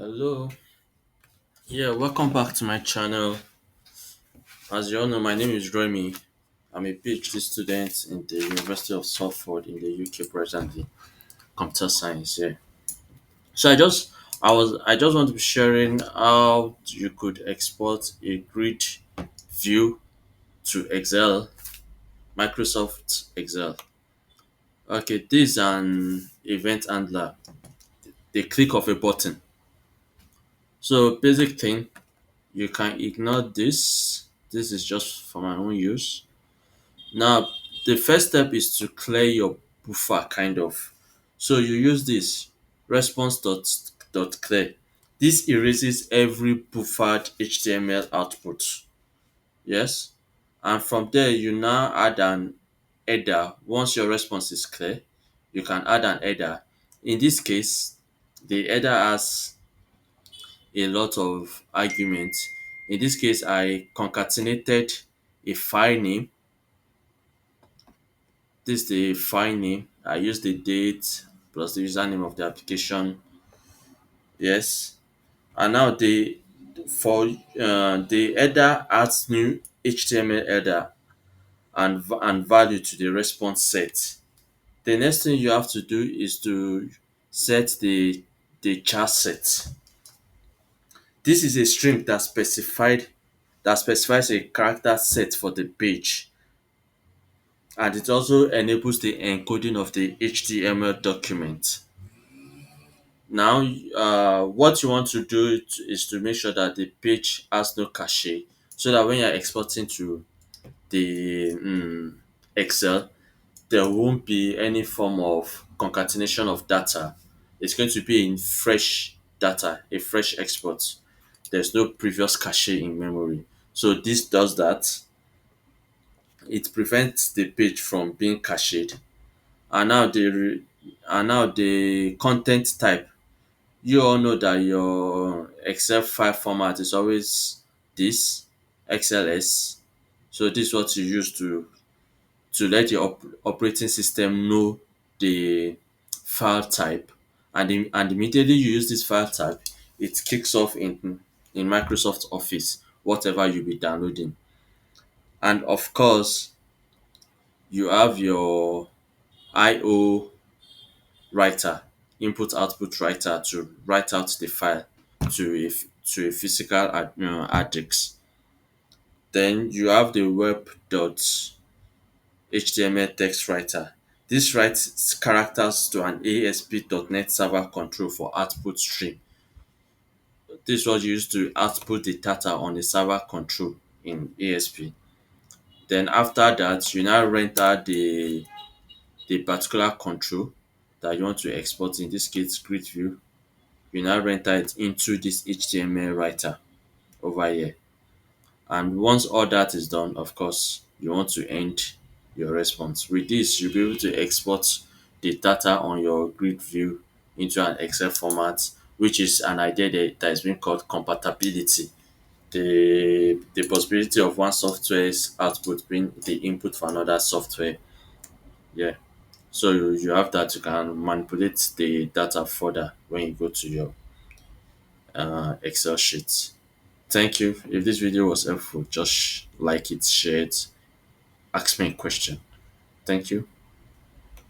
Hello. Yeah, welcome back to my channel. As you all know, my name is Remy. I'm a PhD student in the University of Salford in the UK presently, computer science. Yeah. So I just want to be sharing how you could export a grid view to Excel, Microsoft Excel. Okay, this is an event handler. The click of a button. So basic thing, you can ignore this. This is just for my own use. Now, the first step is to clear your buffer, kind of. So you use this response clear. This erases every buffered HTML output. Yes, and from there you now add an header. Once your response is clear, you can add an header. In this case, the header has a lot of arguments. In this case, I concatenated a file name. This is the file name. I use the date plus the username of the application. Yes. And now the header adds new HTML header and value to the response set. The next thing you have to do is to set the char set. This is a string that specifies a character set for the page, and it also enables the encoding of the HTML document. Now, what you want to do is to make sure that the page has no cache, so that when you're exporting to the Excel, there won't be any form of concatenation of data. It's going to be in fresh data, a fresh export. There's no previous cache in memory. So this does that. It prevents the page from being cached. And now the content type. You all know that your Excel file format is always this XLS. So this is what you use to let your operating system know the file type, and immediately you use this file type, it kicks off in Microsoft Office whatever you'll be downloading. And of course, you have your IO writer, input output writer, to write out the file to a physical address. Then you have the web.html text writer. This writes characters to an ASP.NET Server control for output stream. This was used to output the data on the server control in ASP. Then after that, you now render the particular control that you want to export, in this case GridView. You now render it into this HTML writer over here. And once all that is done, of course, you want to end your response. With this, you'll be able to export the data on your grid view into an Excel format, which is an idea that is being called compatibility. The possibility of one software's output being the input for another software. Yeah. So you have that, you can manipulate the data further when you go to your Excel sheet. Thank you. If this video was helpful, just like it, share it, ask me a question. Thank you.